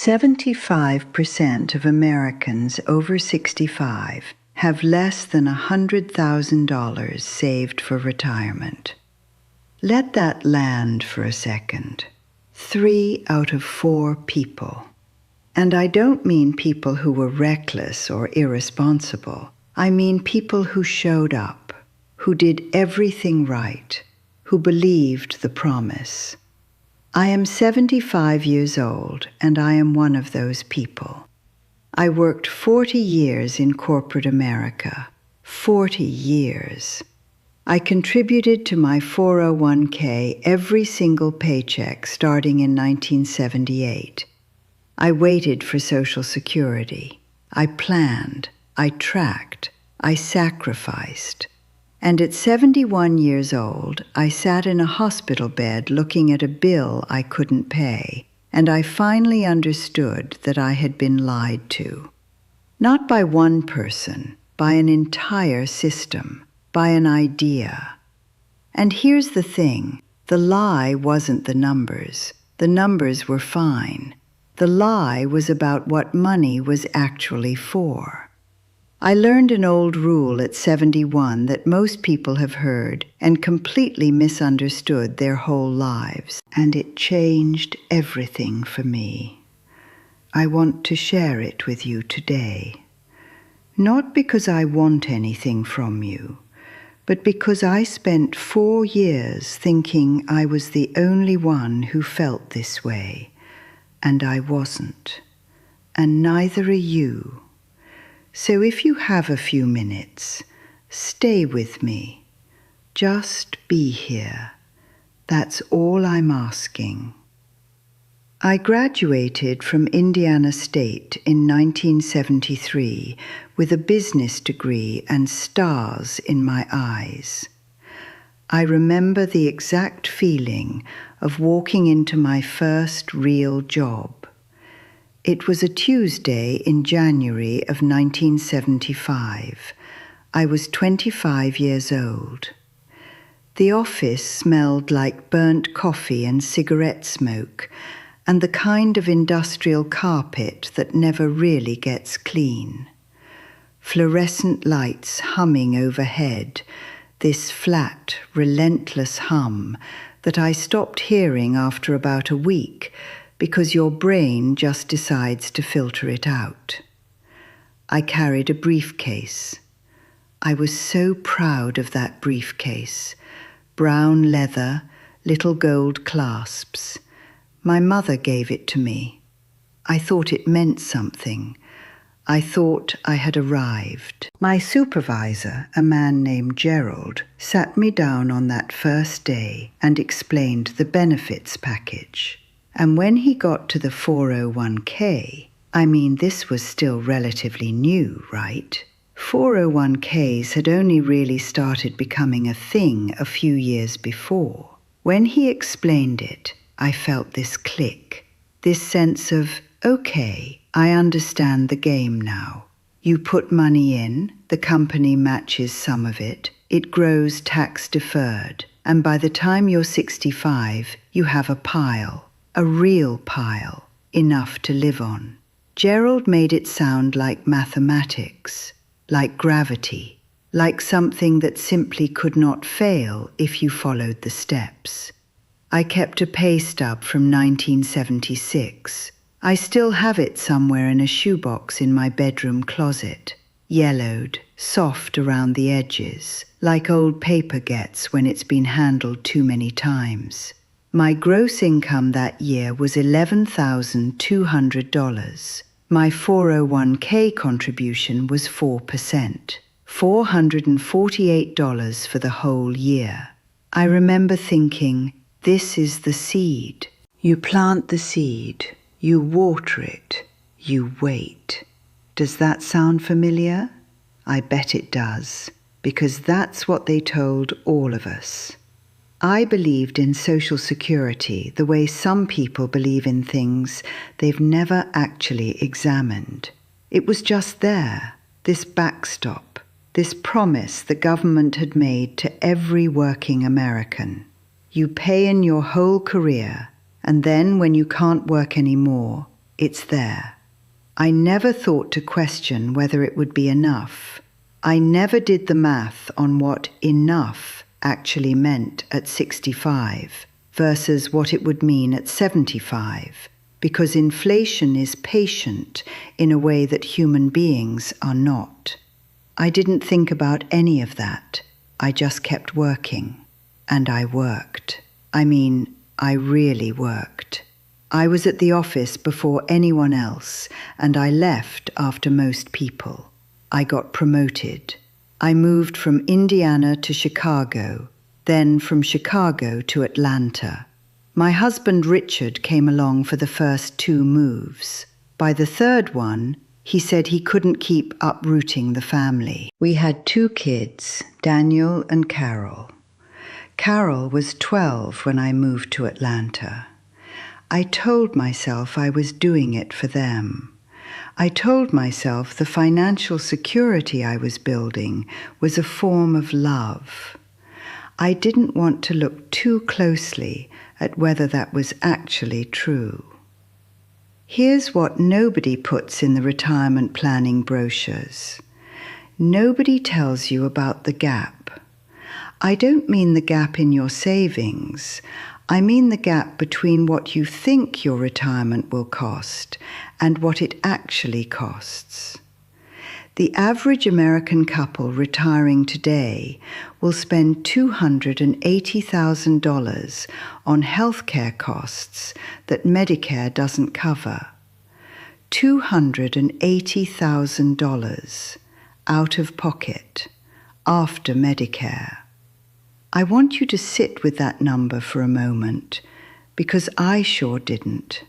75% of Americans over 65 have less than $100,000 saved for retirement. Let that land for a second. 3 out of 4 people. And I don't mean people who were reckless or irresponsible. I mean people who showed up, who did everything right, who believed the promise. I am 75 years old, and I am one of those people. I worked 40 years in corporate America. 40 years. I contributed to my 401k every single paycheck starting in 1978. I waited for Social Security. I planned. I tracked. I sacrificed. And at 71 years old, I sat in a hospital bed looking at a bill I couldn't pay, and I finally understood that I had been lied to. Not by one person, by an entire system, by an idea. And here's the thing, the lie wasn't the numbers. The numbers were fine. The lie was about what money was actually for. I learned an old rule at 71 that most people have heard and completely misunderstood their whole lives, and it changed everything for me. I want to share it with you today. Not because I want anything from you, but because I spent 4 years thinking I was the only one who felt this way, and I wasn't, and neither are you. So if you have a few minutes, stay with me. Just be here. That's all I'm asking. I graduated from Indiana State in 1973 with a business degree and stars in my eyes. I remember the exact feeling of walking into my first real job. It was a Tuesday in January of 1975. I was 25 years old. The office smelled like burnt coffee and cigarette smoke, and the kind of industrial carpet that never really gets clean. Fluorescent lights humming overhead, this flat, relentless hum that I stopped hearing after about a week, because your brain just decides to filter it out. I carried a briefcase. I was so proud of that briefcase. Brown leather, little gold clasps. My mother gave it to me. I thought it meant something. I thought I had arrived. My supervisor, a man named Gerald, sat me down on that first day and explained the benefits package. And when he got to the 401k, I mean, this was still relatively new, right? 401ks had only really started becoming a thing a few years before. When he explained it, I felt this click, this sense of, okay, I understand the game now. You put money in, the company matches some of it, it grows tax deferred, and by the time you're 65, you have a pile. A real pile, enough to live on. Gerald made it sound like mathematics, like gravity, like something that simply could not fail if you followed the steps. I kept a pay stub from 1976. I still have it somewhere in a shoebox in my bedroom closet, yellowed, soft around the edges, like old paper gets when it's been handled too many times. My gross income that year was $11,200. My 401k contribution was 4%, $448 for the whole year. I remember thinking, this is the seed. You plant the seed, you water it, you wait. Does that sound familiar? I bet it does, because that's what they told all of us. I believed in Social Security the way some people believe in things they've never actually examined. It was just there, this backstop, this promise the government had made to every working American. You pay in your whole career, and then when you can't work anymore, It's there. I never thought to question whether it would be enough. I never did the math on what enough actually meant at 65 versus what it would mean at 75, because inflation is patient in a way that human beings are not. I didn't think about any of that. I just kept working. And I worked. I really worked. I was at the office before anyone else, and I left after most people. I got promoted. I moved from Indiana to Chicago, then from Chicago to Atlanta. My husband Richard came along for the first 2 moves. By the third one, he said he couldn't keep uprooting the family. We had 2 kids, Daniel and Carol. Carol was 12 when I moved to Atlanta. I told myself I was doing it for them. I told myself the financial security I was building was a form of love. I didn't want to look too closely at whether that was actually true. Here's what nobody puts in the retirement planning brochures. Nobody tells you about the gap. I don't mean the gap in your savings. I mean the gap between what you think your retirement will cost and what it actually costs. The average American couple retiring today will spend $280,000 on healthcare costs that Medicare doesn't cover. $280,000 out of pocket after Medicare. I want you to sit with that number for a moment, because I sure didn't.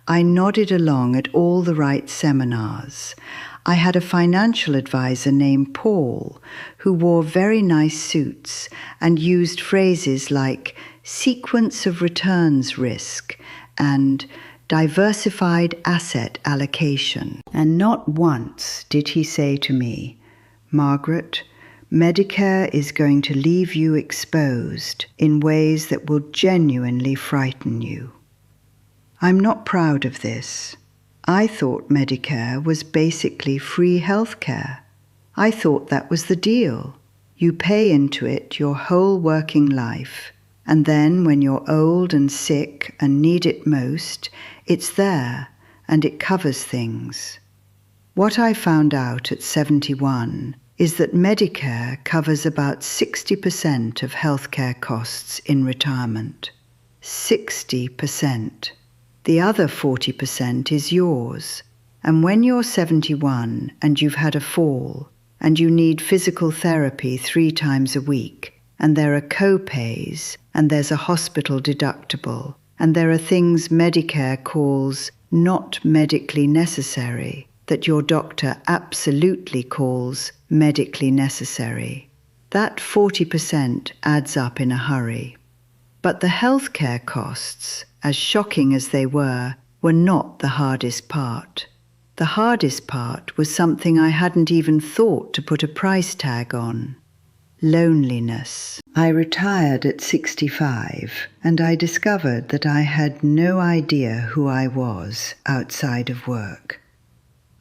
I nodded along at all the right seminars. I had a financial advisor named Paul who wore very nice suits and used phrases like sequence of returns risk and diversified asset allocation. And not once did he say to me, "Margaret, Medicare is going to leave you exposed in ways that will genuinely frighten you." I'm not proud of this. I thought Medicare was basically free health care. I thought that was the deal. You pay into it your whole working life, and then when you're old and sick and need it most, it's there and it covers things. What I found out at 71 is that Medicare covers about 60% of healthcare costs in retirement. 60%. The other 40% is yours. And when you're 71 and you've had a fall, and you need physical therapy 3 times a week, and there are co-pays, and there's a hospital deductible, and there are things Medicare calls not medically necessary, that your doctor absolutely calls medically necessary. That 40% adds up in a hurry. But the healthcare costs, as shocking as they were not the hardest part. The hardest part was something I hadn't even thought to put a price tag on. Loneliness. I retired at 65, and I discovered that I had no idea who I was outside of work.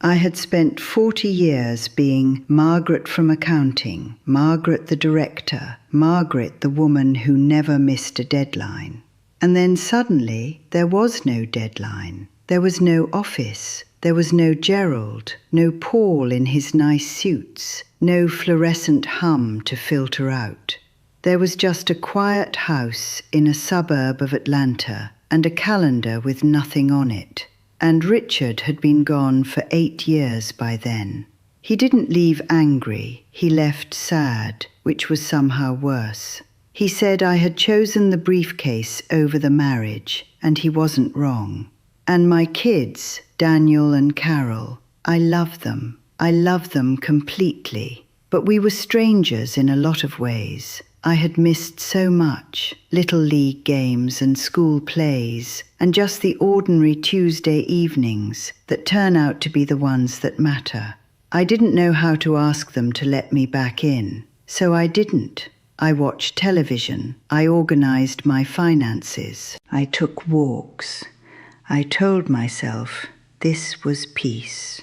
I had spent 40 years being Margaret from accounting, Margaret the director, Margaret the woman who never missed a deadline. And then suddenly there was no deadline. There was no office. There was no Gerald, no Paul in his nice suits, no fluorescent hum to filter out. There was just a quiet house in a suburb of Atlanta and a calendar with nothing on it. And Richard had been gone for 8 years by then. He didn't leave angry, he left sad, which was somehow worse. He said I had chosen the briefcase over the marriage, and he wasn't wrong. And my kids, Daniel and Carol, I love them. I love them completely. But we were strangers in a lot of ways. I had missed so much, little league games and school plays, and just the ordinary Tuesday evenings that turn out to be the ones that matter. I didn't know how to ask them to let me back in, so I didn't. I watched television. I organized my finances. I took walks. I told myself this was peace.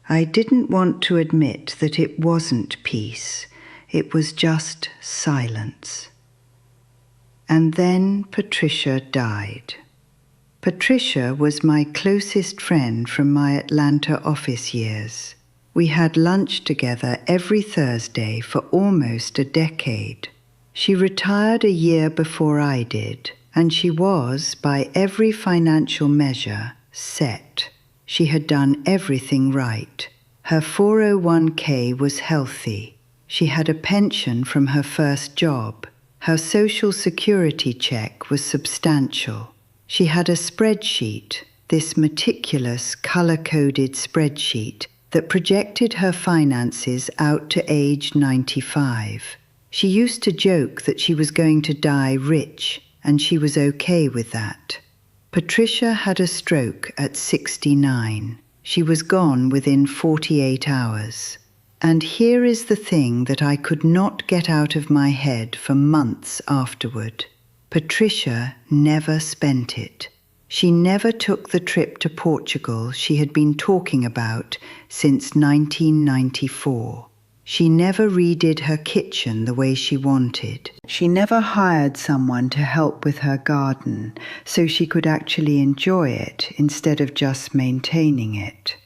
I didn't want to admit that it wasn't peace. It was just silence. And then Patricia died. Patricia was my closest friend from my Atlanta office years. We had lunch together every Thursday for almost a decade. She retired a year before I did, and she was, by every financial measure, set. She had done everything right. Her 401k was healthy. She had a pension from her first job. Her Social Security check was substantial. She had a spreadsheet, this meticulous, color-coded spreadsheet that projected her finances out to age 95. She used to joke that she was going to die rich, and she was okay with that. Patricia had a stroke at 69. She was gone within 48 hours. And here is the thing that I could not get out of my head for months afterward. Patricia never spent it. She never took the trip to Portugal she had been talking about since 1994. She never redid her kitchen the way she wanted. She never hired someone to help with her garden so she could actually enjoy it instead of just maintaining it.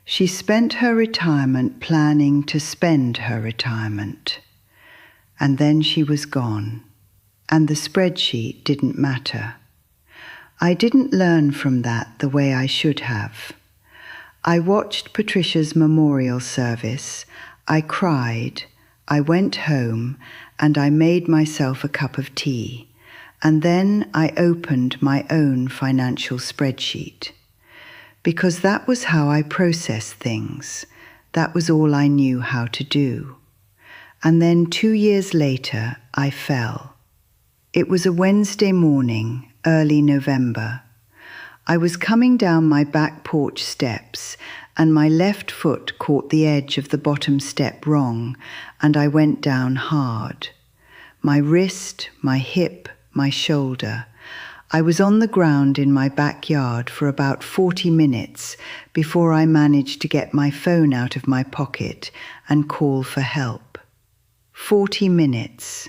She spent her retirement planning to spend her retirement. And then she was gone. And the spreadsheet didn't matter. I didn't learn from that the way I should have. I watched Patricia's memorial service. I cried. I went home and I made myself a cup of tea. And then I opened my own financial spreadsheet. Because that was how I processed things. That was all I knew how to do. And then 2 years later, I fell. It was a Wednesday morning, early November. I was coming down my back porch steps, and my left foot caught the edge of the bottom step wrong, and I went down hard. My wrist, my hip, my shoulder. I was on the ground in my backyard for about 40 minutes before I managed to get my phone out of my pocket and call for help. 40 minutes.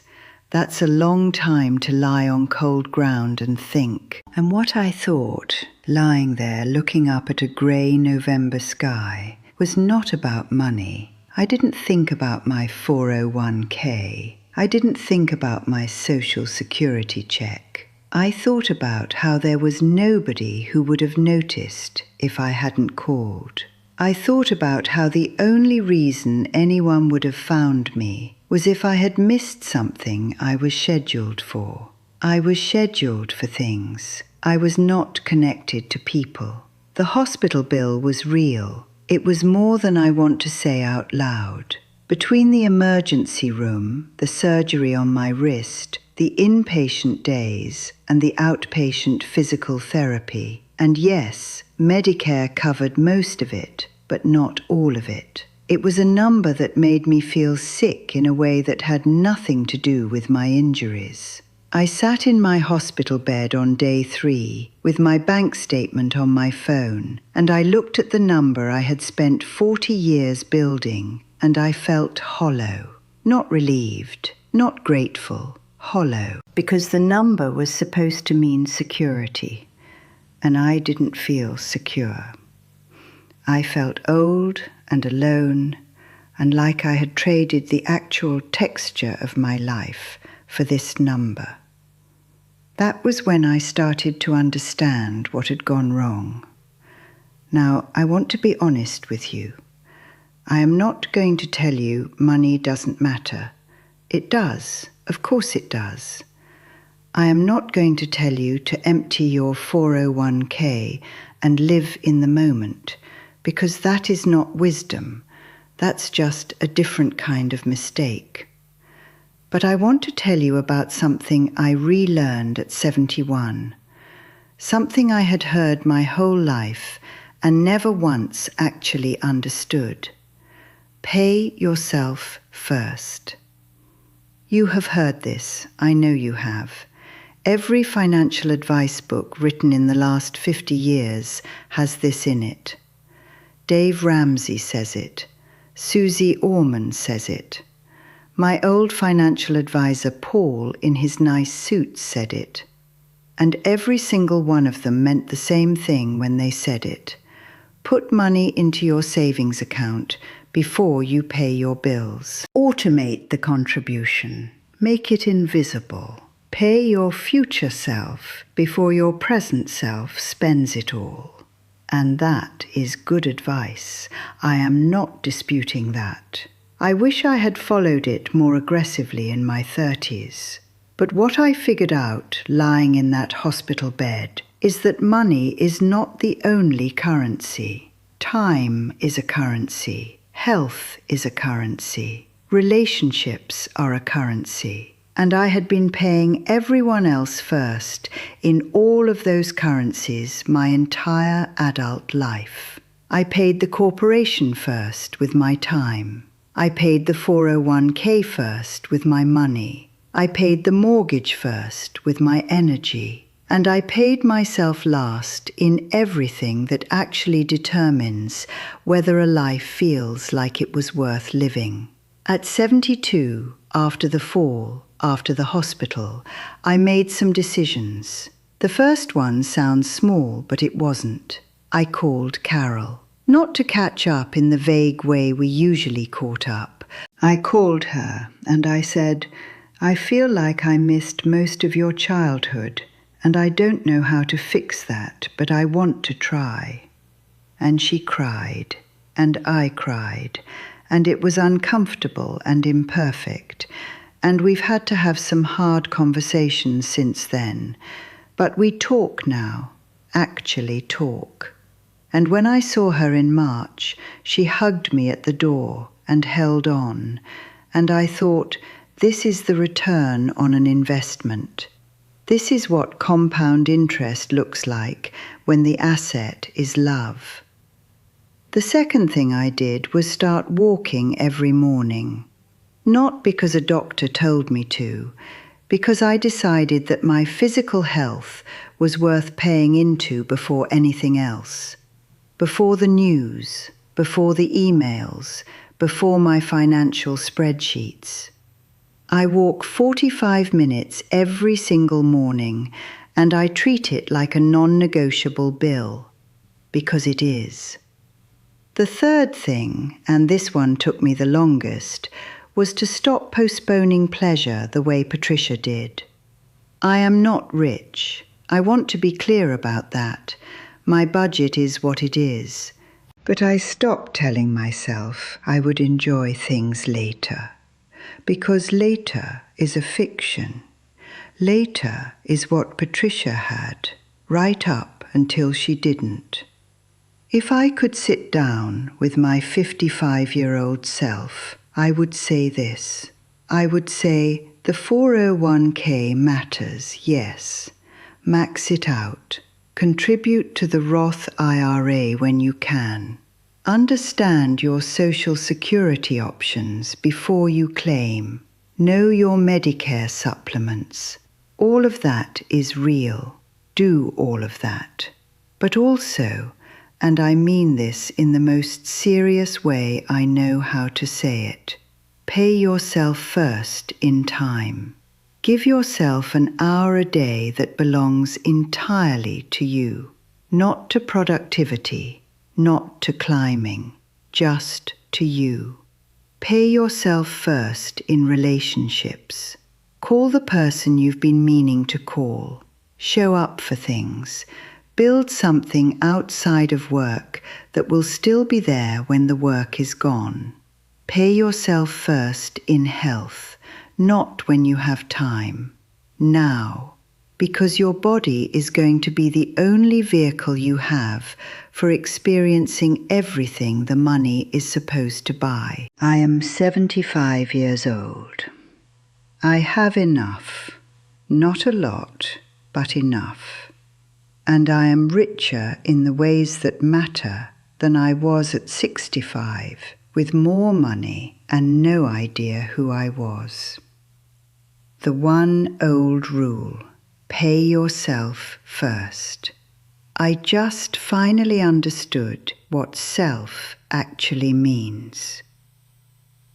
That's a long time to lie on cold ground and think. And what I thought, lying there looking up at a grey November sky, was not about money. I didn't think about my 401k. I didn't think about my Social Security check. I thought about how there was nobody who would have noticed if I hadn't called. I thought about how the only reason anyone would have found me was if I had missed something I was scheduled for. I was scheduled for things. I was not connected to people. The hospital bill was real. It was more than I want to say out loud. Between the emergency room, the surgery on my wrist, the inpatient days, and the outpatient physical therapy. And yes, Medicare covered most of it, but not all of it. It was a number that made me feel sick in a way that had nothing to do with my injuries. I sat in my hospital bed on day 3 with my bank statement on my phone, and I looked at the number I had spent 40 years building, and I felt hollow. Not relieved, not grateful, hollow, because the number was supposed to mean security, and I didn't feel secure. I felt old and alone, and like I had traded the actual texture of my life for this number. That was when I started to understand what had gone wrong. Now, I want to be honest with you. I am not going to tell you money doesn't matter. It does. Of course it does. I am not going to tell you to empty your 401k and live in the moment, because that is not wisdom. That's just a different kind of mistake. But I want to tell you about something I relearned at 71, something I had heard my whole life and never once actually understood. Pay yourself first. You have heard this, I know you have. Every financial advice book written in the last 50 years has this in it. Dave Ramsey says it. Susie Orman says it. My old financial advisor Paul in his nice suit said it. And every single one of them meant the same thing when they said it. Put money into your savings account before you pay your bills. Automate the contribution. Make it invisible. Pay your future self before your present self spends it all. And that is good advice. I am not disputing that. I wish I had followed it more aggressively in my 30s. But what I figured out, lying in that hospital bed, is that money is not the only currency. Time is a currency. Health is a currency. Relationships are a currency. And I had been paying everyone else first in all of those currencies my entire adult life. I paid the corporation first with my time. I paid the 401k first with my money. I paid the mortgage first with my energy. And I paid myself last in everything that actually determines whether a life feels like it was worth living. At 72, after the fall, after the hospital, I made some decisions. The first one sounds small, but it wasn't. I called Carol. Not to catch up in the vague way we usually caught up. I called her and I said, I feel like I missed most of your childhood, and I don't know how to fix that, but I want to try. And she cried, and I cried, and it was uncomfortable and imperfect, and we've had to have some hard conversations since then. But we talk now, actually talk. And when I saw her in March, she hugged me at the door and held on, and I thought, this is the return on an investment. This is what compound interest looks like when the asset is love. The second thing I did was start walking every morning. Not because a doctor told me to, because I decided that my physical health was worth paying into before anything else. Before the news, before the emails, before my financial spreadsheets. I walk 45 minutes every single morning, and I treat it like a non-negotiable bill, because it is. The third thing, and this one took me the longest, was to stop postponing pleasure the way Patricia did. I am not rich. I want to be clear about that. My budget is what it is. But I stopped telling myself I would enjoy things later. Because later is a fiction. Later is what Patricia had, right up until she didn't. If I could sit down with my 55-year-old self, I would say this. I would say, the 401k matters, yes. Max it out. Contribute to the Roth IRA when you can. Understand your Social Security options before you claim. Know your Medicare supplements. All of that is real. Do all of that. But also, and I mean this in the most serious way I know how to say it, pay yourself first in time. Give yourself an hour a day that belongs entirely to you, not to productivity, not to climbing, just to you. Pay yourself first in relationships. Call the person you've been meaning to call. Show up for things. Build something outside of work that will still be there when the work is gone. Pay yourself first in health, not when you have time. Now. Because your body is going to be the only vehicle you have for experiencing everything the money is supposed to buy. I am 75 years old. I have enough. Not a lot, but enough. And I am richer in the ways that matter than I was at 65, with more money and no idea who I was. The one old rule. pay yourself first. I just finally understood what self actually means.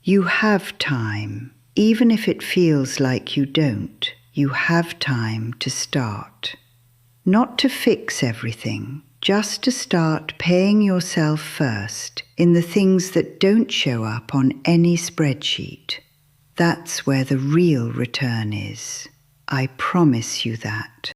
You have time, even if it feels like you don't. You have time to start. Not to fix everything, just to start paying yourself first in the things that don't show up on any spreadsheet. That's where the real return is. I promise you that.